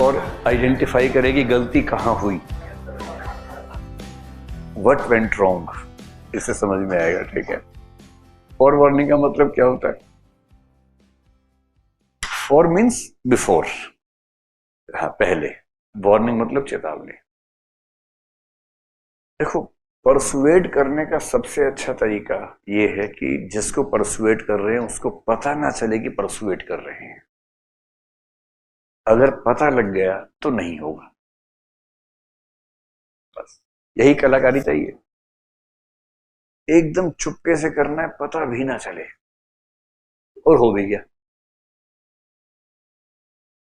और आइडेंटिफाई करे कि गलती कहाँ हुई, व्हाट वेंट रॉन्ग, इससे समझ में आएगा। ठीक है। फॉर वार्निंग का मतलब क्या होता है? फॉर मीन्स बिफोर, हाँ पहले, वार्निंग मतलब चेतावनी। देखो, परसुएड करने का सबसे अच्छा तरीका ये है कि जिसको परसुएड कर रहे हैं उसको पता ना चले कि परसुएड कर रहे हैं। अगर पता लग गया तो नहीं होगा, बस यही कलाकारी चाहिए। एकदम चुपके से करना है, पता भी ना चले, और हो भी गया।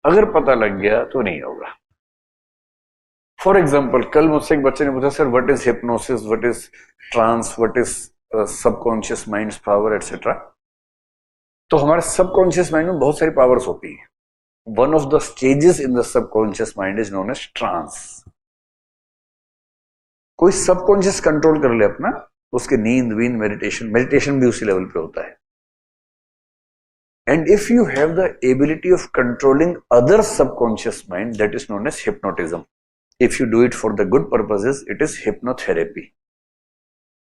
अगर पता लग गया तो नहीं होगा। फॉर एग्जाम्पल, कल मुझसे एक बच्चे ने पूछा, sir what is hypnosis, what is trance, what is subconscious minds power etcetera. तो हमारे सबकॉन्शियस माइंड में बहुत सारी पावर्स होती है। One of the stages in the subconscious mind is known as trance. कोई सबकॉन्शियस कंट्रोल कर ले अपना, उसके नींद वींद मेडिटेशन भी उसी लेवल पे होता है। And if you have the ability of controlling other subconscious mind, that is known as hypnotism. If you do it for the good purposes, it is hypnotherapy.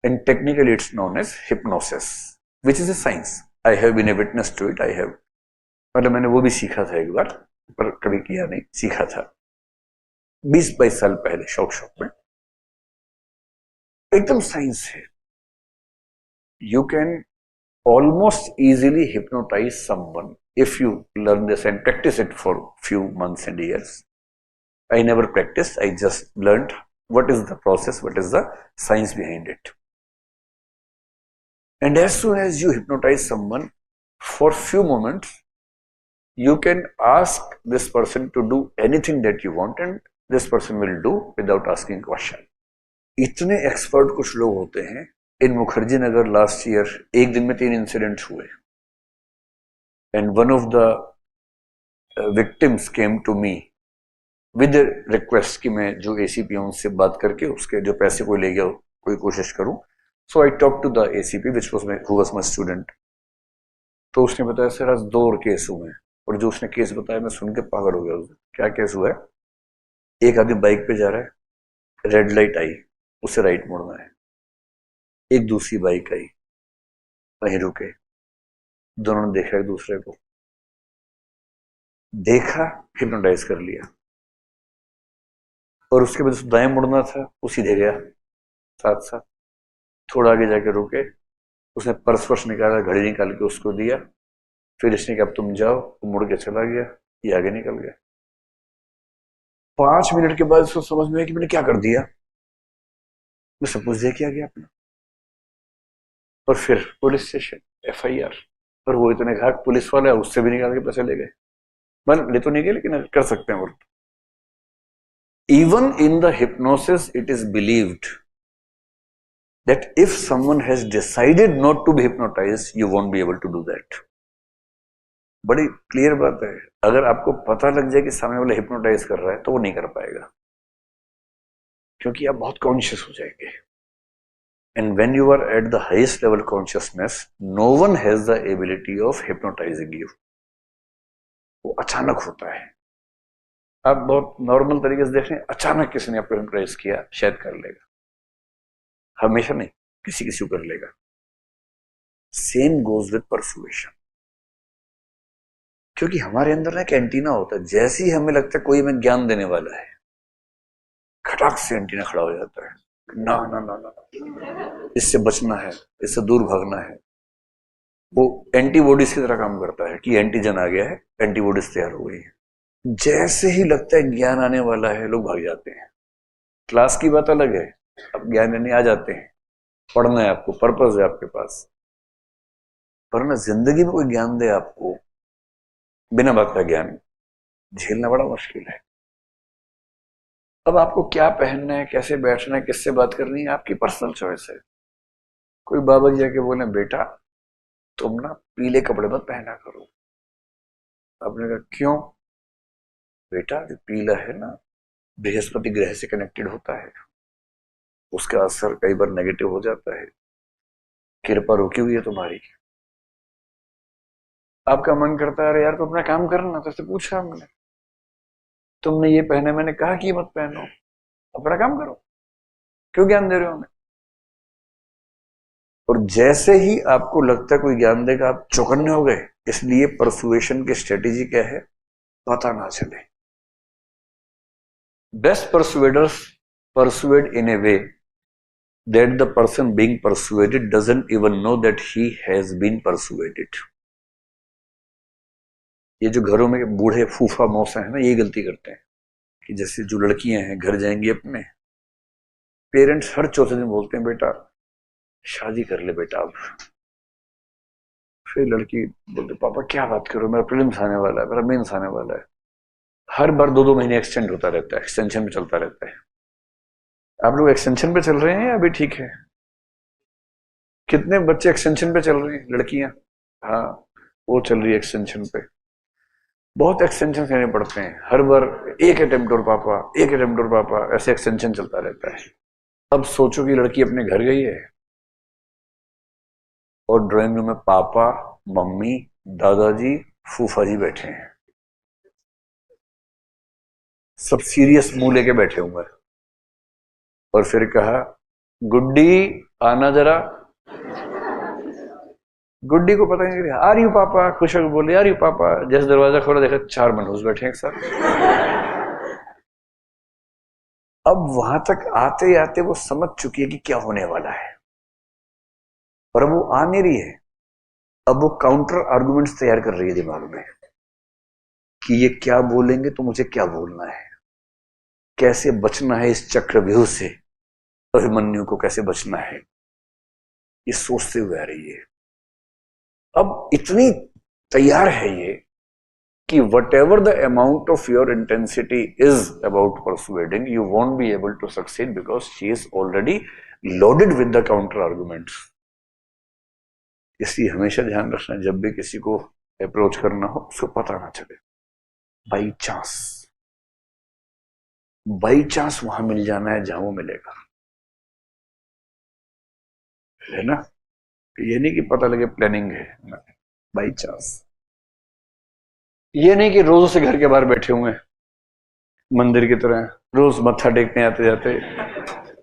And technically it's known as hypnosis, which is a science. I have been a witness to it. I have, मतलब मैंने वो भी सीखा था एक बार, पर कभी किया नहीं, सीखा था 20-22 साल पहले, शौक में। एकदम साइंस है। You can almost easily hypnotize someone if you learn this and practice it for few months and years. I never practiced, I just learned what is the process, what is the science behind it. And as soon as you hypnotize someone for few moments, you can ask this person to do anything that you want and this person will do without asking question. इतने expert कुछ लोग होते हैं। In Mukherjee Nagar last year एक दिन में 3 incidents हुए, and one of the victims came to me with request कि मैं जो एसीपी हूं उससे बात करके उसके जो पैसे को ले गया कोई कोशिश करूं। So I talk to the ACP which was my student. तो उसने बताया, सर आज 2 और केस हुए हैं। और जो उसने केस बताया मैं सुन के पागल हो गया। क्या केस हुआ है? एक आदमी बाइक पे जा रहा है, रेड लाइट आई, उसे राइट मोड़ना है। एक दूसरी बाइक आई, वहीं रुके, दोनों ने देखा एक दूसरे को, देखा, हिप्नोटाइज कर लिया, और उसके बाद उसको दाएं मुड़ना था, वो सीधे गया साथ साथ। थोड़ा आगे जाके रुके, उसने पर्स वर्स निकाला, घड़ी निकाल के उसको दिया, फिर इसने कहा अब तुम जाओ, वो मुड़ के चला गया, ये आगे निकल गया। 5 मिनट के बाद उसको समझ में आया कि मैंने क्या कर दिया, मैं सब कुछ देख गया अपना। और फिर पुलिस स्टेशन, FIR। और वो इतने घाट पुलिस वाला है, उससे भी निकाल के पैसे ले गए। मतलब ले तो नहीं गए, लेकिन कर सकते हैं। और even in the hypnosis it is believed that if someone has decided not to be hypnotized, you won't be able to do that. बड़ी क्लियर बात है। अगर आपको पता लग जाए कि सामने वाला हिप्नोटाइज कर रहा है तो वो नहीं कर पाएगा, क्योंकि आप बहुत कॉन्शियस हो जाएंगे। And when you are at the highest level consciousness, no one has the ability of hypnotizing you. वो अचानक होता है। आप बहुत नॉर्मल तरीके से देख रहे हैं, अचानक किसी ने आपको हिप्नोटाइज किया, शायद कर लेगा, हमेशा नहीं, किसी किसी को कर लेगा। Same goes with persuasion. क्योंकि हमारे अंदर ना एक एंटीना होता है, जैसे ही हमें लगता है कोई हमें ज्ञान देने वाला है, खटाक से एंटीना खड़ा हो जाता है, ना ना ना ना, इससे बचना है, इससे दूर भागना है। वो एंटीबॉडीज की तरह काम करता है कि एंटीजन आ गया है, एंटीबॉडीज तैयार हो गई है। जैसे ही लगता है ज्ञान आने वाला है, लोग भाग जाते हैं। क्लास की बात अलग है, अब ज्ञान लेने आ जाते हैं, पढ़ना है आपको, पर्पस है आपके पास। पर ना जिंदगी में कोई ज्ञान दे आपको, बिना बात का ज्ञान झेलना बड़ा मुश्किल है। अब आपको क्या पहनना है, कैसे बैठना है, किससे बात करनी है, आपकी पर्सनल चॉइस है। कोई बाबा जी जाके बोले, बेटा तुम ना पीले कपड़े मत पहना करो। आपने कहा क्यों? बेटा जो पीला है ना, बृहस्पति ग्रह से कनेक्टेड होता है, उसका असर कई बार नेगेटिव हो जाता है, कृपा रुकी हुई है तुम्हारी। आपका मन करता है अरे यार तो अपना काम करना, तो पूछा हमने, तुमने ये पहने, मैंने कहा कि मत पहनो, अपना काम करो, क्यों ज्ञान दे रहे हो हमें? और जैसे ही आपको लगता है कोई ज्ञान देगा, आप चौकन्ने हो गए। इसलिए परसुएशन की स्ट्रेटेजी क्या है? पता ना चले। Best persuaders persuade in a way that the person being persuaded doesn't even know that he has been persuaded. ये जो घरों में बूढ़े फूफा मौसा है ना, ये गलती करते हैं कि जैसे जो लड़कियां हैं घर जाएंगी अपने, पेरेंट्स हर चौथे दिन बोलते हैं बेटा शादी कर ले बेटा अब। फिर लड़की बोलते पापा क्या बात करो, मेरा प्रीलिम्स आने वाला है, मेरा मेंस आने वाला है। हर बार 2-2 महीने एक्सटेंड होता रहता है, एक्सटेंशन में चलता रहता है। आप लोग एक्सटेंशन पे चल रहे हैं या अभी ठीक है? कितने बच्चे एक्सटेंशन पे चल रहे हैं? लड़कियां, हाँ वो चल रही है एक्सटेंशन पे। बहुत एक्सटेंशन करने पड़ते हैं हर बार, एक अटेम्प्ट और पापा, एक अटेम्प्ट और पापा, ऐसे एक्सटेंशन चलता रहता है। अब सोचो कि लड़की अपने घर गई है और ड्राइंग रूम में पापा, मम्मी, दादाजी, फूफा जी बैठे हैं, सब सीरियस मुंह लेके बैठे हुए। और फिर कहा गुड्डी आना जरा। गुड्डी को पता नहीं, आ रही हूं पापा, खुश होकर बोले आ रही हूं पापा। जैसे दरवाजा खोला देखा 4 मनहूस बैठे एक साथ। अब वहां तक आते आते वो समझ चुकी है कि क्या होने वाला है, और अब वो आ नहीं रही है। अब वो काउंटर आर्गुमेंट्स तैयार कर रही है दिमाग में कि ये क्या बोलेंगे तो मुझे क्या बोलना है, कैसे बचना है इस चक्रव्यूह से, अभिमन्यु को कैसे बचना है, ये सोचते हुए आ रही है। अब इतनी तैयार है ये कि whatever the amount of your intensity is about persuading, you won't be able to succeed because she is already loaded with the counter arguments. इसलिए हमेशा ध्यान रखना, जब भी किसी को अप्रोच करना हो उसको पता ना चले। बाई चांस वहां मिल जाना है जहां वो मिलेगा, है ना? ये नहीं कि पता लगे प्लानिंग है, बाई चांस। ये नहीं कि रोज से घर के बाहर बैठे हुए हैं मंदिर की तरह, रोज मत्था टेकने आते जाते,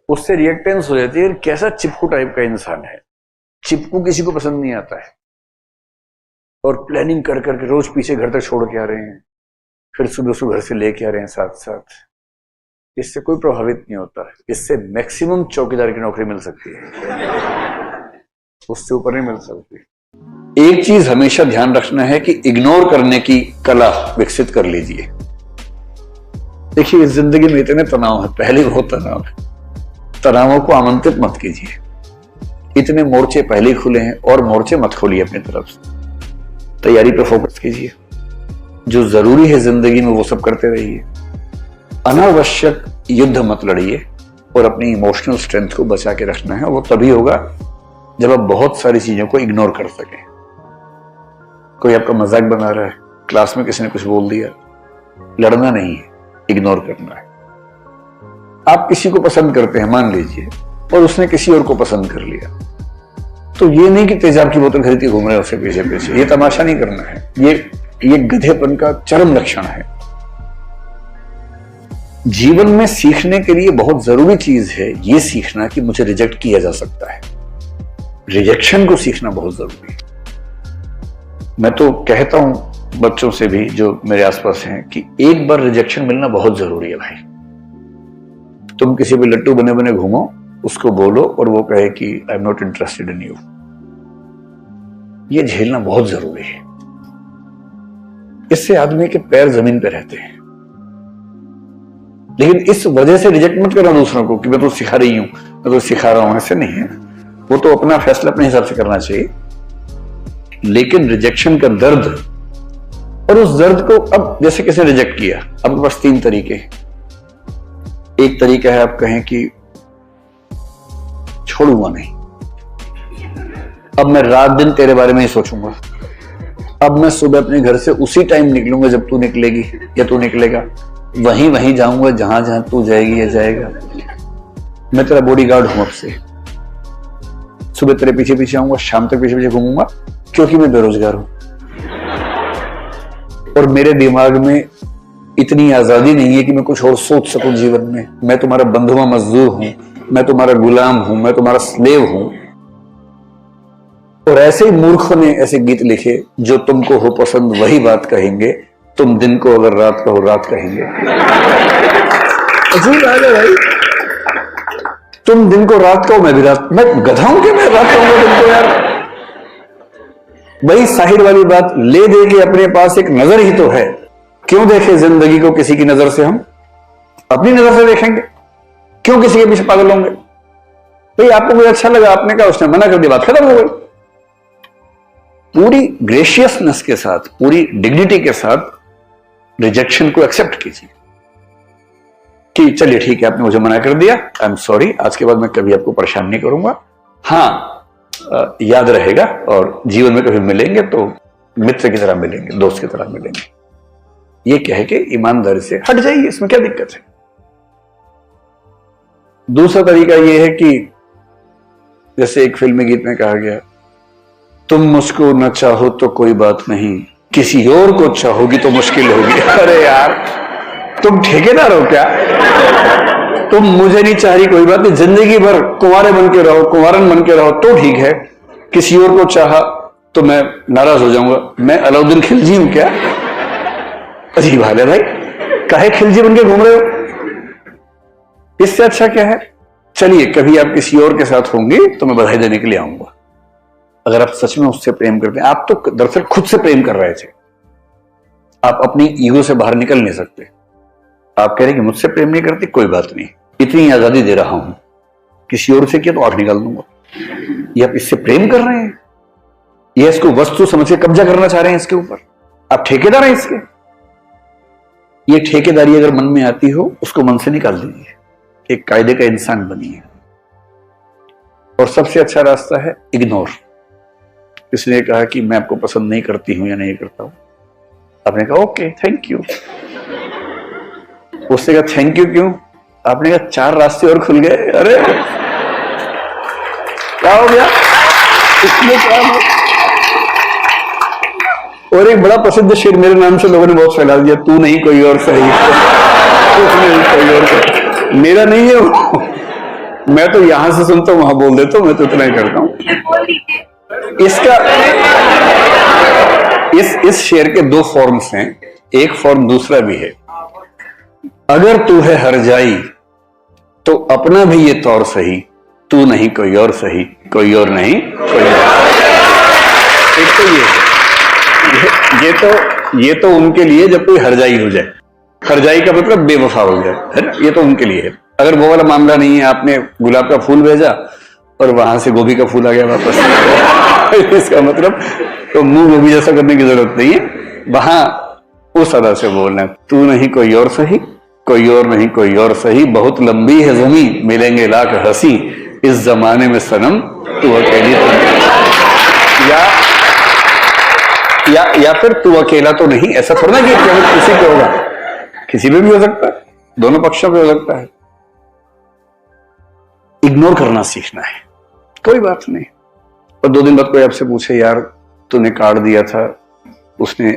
उससे रिएक्टेंस हो जाती है। कैसा चिपकू टाइप का इंसान है, चिपकू किसी को पसंद नहीं आता है। और प्लानिंग कर करके रोज पीछे घर तक छोड़ के आ रहे हैं, फिर सुबह सुबह घर से लेके आ रहे हैं साथ साथ। इससे कोई प्रभावित नहीं होता है। इससे मैक्सिमम चौकीदार की नौकरी मिल सकती है, उससे ऊपर नहीं मिल सकती। एक चीज हमेशा ध्यान रखना है कि इग्नोर करने की कला विकसित कर लीजिए। देखिए इस जिंदगी में इतने तनाव है, पहले बहुत तनाव है, तनावों को आमंत्रित मत कीजिए। इतने मोर्चे पहले खुले हैं और मोर्चे मत खोलिए अपनी तरफ से। तैयारी पर फोकस कीजिए, जो जरूरी है जिंदगी में वो सब करते रहिए। अनावश्यक युद्ध मत लड़िए और अपनी इमोशनल स्ट्रेंथ को बचा के रखना है। वो तभी होगा जब आप बहुत सारी चीजों को इग्नोर कर सकें। कोई आपका मजाक बना रहा है, क्लास में किसी ने कुछ बोल दिया, लड़ना नहीं है, इग्नोर करना है। आप किसी को पसंद करते हैं मान लीजिए, और उसने किसी और को पसंद कर लिया, तो ये नहीं कि तेजाब की बोतल खरीद के घूम रहे हैं उसके पीछे पीछे। ये तमाशा नहीं करना है, ये गधेपन का चरम लक्षण है। जीवन में सीखने के लिए बहुत जरूरी चीज है ये सीखना कि मुझे रिजेक्ट किया जा सकता है। रिजेक्शन को सीखना बहुत जरूरी है। मैं तो कहता हूं बच्चों से भी जो मेरे आसपास हैं कि एक बार रिजेक्शन मिलना बहुत जरूरी है भाई। तुम किसी भी लट्टू बने बने घूमो, उसको बोलो और वो कहे कि I am not interested in you, ये झेलना बहुत जरूरी है। इससे आदमी के पैर जमीन पे रहते हैं। लेकिन इस वजह से रिजेक्ट मत करना दूसरों को कि मैं तो सिखा रही हूं, मैं तो सिखा रहा हूं, ऐसे नहीं है। वो तो अपना फैसला अपने हिसाब से करना चाहिए। लेकिन रिजेक्शन का दर्द, और उस दर्द को, अब जैसे किसी ने रिजेक्ट किया, आपके पास 3 तरीके हैं। एक तरीका है आप कहें कि छोड़ूंगा नहीं, अब मैं रात दिन तेरे बारे में ही सोचूंगा, अब मैं सुबह अपने घर से उसी टाइम निकलूंगा जब तू निकलेगी या तू निकलेगा, वहीं जाऊंगा जहां जहां तू जाएगी या जाएगा। मैं तेरा बॉडीगार्ड हूं, अब से सुबह तेरे पीछे पीछे आऊंगा, शाम तक पीछे पीछे घूमूंगा, क्योंकि मैं बेरोजगार हूं और मेरे दिमाग में इतनी आजादी नहीं है कि मैं कुछ और सोच सकूं जीवन में। मैं तुम्हारा बंधुआ मजदूर हूं, मैं तुम्हारा गुलाम हूं, मैं तुम्हारा स्लेव हूं। और ऐसे ही मूर्खों ने ऐसे गीत लिखे, जो तुमको हो पसंद वही बात कहेंगे, तुम दिन को अगर रात कहो रात कहेंगे। अजीब बात है भाई, तुम दिन को रात कहो मैं भी रात, मैं गधा हूं कि मैं रात कहूंगा तुमको यार। वही साहिर वाली बात, ले दे के अपने पास एक नजर ही तो है, क्यों देखे जिंदगी को किसी की नजर से, हम अपनी नजर से देखेंगे, क्यों किसी के पीछे पागल होंगे। भाई आपको मुझे अच्छा लगा, आपने कहा, उसने मना कर दिया, बात खत्म हो गई। पूरी ग्रेशियसनेस के साथ, पूरी डिग्निटी के साथ रिजेक्शन को एक्सेप्ट कीजिए कि चलिए ठीक है, आपने मुझे मना कर दिया, आई एम सॉरी, आज के बाद मैं कभी आपको परेशान नहीं करूंगा। हाँ, याद रहेगा, और जीवन में कभी मिलेंगे तो मित्र की तरह मिलेंगे, दोस्त की तरह मिलेंगे। ये कह के ईमानदारी से हट जाइए, इसमें क्या दिक्कत है। दूसरा तरीका यह है कि जैसे एक फिल्मी गीत में कहा गया, तुम मुझको न चाहो तो कोई बात नहीं, किसी और को चाहोगी तो मुश्किल होगी। अरे यार, तुम ठेकेदार हो क्या? तुम मुझे नहीं चाह रही, कोई बात नहीं, जिंदगी भर कुंवारे बन के रहो, कुंवारन बन के रहो तो ठीक है, किसी और को चाहा तो मैं नाराज हो जाऊंगा। मैं अलाउद्दीन खिलजी हूं क्या? अजीब हाल है भाई, काहे खिलजी बन के घूम रहे हो? इससे अच्छा क्या है, चलिए कभी आप किसी और के साथ होंगे तो मैं बधाई देने के लिए आऊंगा। अगर आप सच में उससे प्रेम करते हैं, आप तो दरअसल खुद से प्रेम कर रहे थे, आप अपनी ईगो से बाहर निकल नहीं सकते। आप कह रहे कि मुझसे प्रेम नहीं करती, कोई बात नहीं, इतनी आजादी दे रहा हूं, किसी और से किया तो आंख निकाल दूंगा। ये आप इससे प्रेम कर रहे हैं, ये इसको वस्तु समझ के कब्जा करना चाह रहे हैं इसके ऊपर, आप ठेकेदार हैं इसके। ये ठेकेदारी अगर मन में आती हो, उसको मन से निकाल दीजिए, एक कायदे का इंसान बनिए। और सबसे अच्छा रास्ता है इग्नोर। किसी ने कहा कि मैं आपको पसंद नहीं करती हूं या नहीं करता हूं, आपने कहा ओके थैंक यू। उसने कहा थैंक यू क्यों? आपने कहा 4 रास्ते और खुल गए। अरे क्या हो गया इसमें, क्या हो? और एक बड़ा प्रसिद्ध शेर मेरे नाम से लोगों ने बहुत फैला दिया, तू नहीं कोई और सही। कोई और सही, मेरा नहीं है वो, मैं तो यहां से सुनता हूं वहां बोल देता हूं, मैं तो इतना ही करता हूं। इसका इस शेर के 2 फॉर्म्स हैं, एक फॉर्म दूसरा भी है। अगर तू है हर जाई तो अपना भी ये तौर सही, तू नहीं कोई और सही, कोई और नहीं कोई और। एक तो ये तो उनके लिए जब कोई हरजाई हो जाए, हरजाई का मतलब बेवफा हो जाए, है ना, ये तो उनके लिए है। अगर वो वाला मामला नहीं है, आपने गुलाब का फूल भेजा और वहां से गोभी का फूल आ गया वापस, इसका मतलब तो मुंह गोभी जैसा करने की जरूरत नहीं है, वहां उस अदा से बोलना, तू नहीं कोई और सही, कोई और नहीं कोई और सही, बहुत लंबी है जमीन, मिलेंगे लाख हंसी, इस जमाने में सनम तू अकेली या फिर तू अकेला तो नहीं। ऐसा थोड़ा ना कि केवल किसी पे होगा, किसी पे भी हो सकता है, दोनों पक्षों पे हो सकता है। इग्नोर करना सीखना है, कोई बात नहीं। और 2 दिन बाद कोई आपसे पूछे, यार तूने काट दिया था, उसने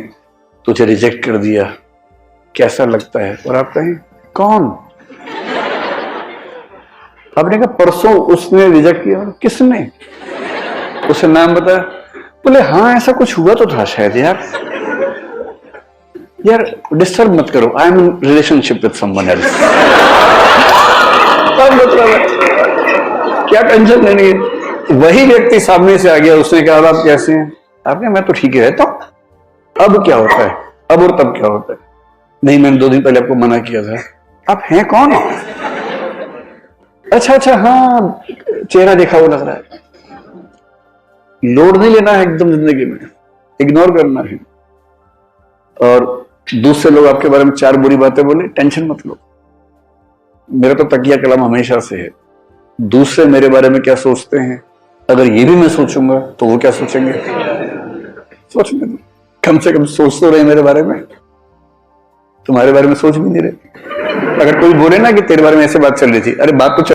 तुझे रिजेक्ट कर दिया, कैसा लगता है? और आप कहें कौन? आपने कहा परसों उसने रिजेक्ट किया। किसने? उसे नाम बताया। बोले हाँ ऐसा कुछ हुआ तो था शायद। यार डिस्टर्ब मत करो, I am in relationship with someone else. क्या टेंशन लेनी है? वही व्यक्ति सामने से आ गया, उसने कहा आप कैसे हैं? आपने मैं तो ठीक ही रहता हूं। अब क्या होता है? अब और तब क्या होता है? नहीं मैंने 2 दिन पहले आपको मना किया था। आप हैं कौन? अच्छा हाँ चेहरा देखा वो लग रहा है। लोड नहीं लेना है एकदम जिंदगी में, इग्नोर करना है। और दूसरे लोग आपके बारे में 4 बुरी बातें बोले, टेंशन मत लो। मेरा तो तकिया कलम हमेशा से है, दूसरे मेरे बारे में क्या सोचते हैं, अगर ये भी मैं सोचूंगा तो वो क्या सोचेंगे? सोचने दो, कम से कम सोच तो रहे मेरे बारे में, तुम्हारे बारे में सोच भी नहीं रहे। अगर कोई बोले ना कि तेरे बारे में ऐसे बात चल रही थी, अरे बात तो चल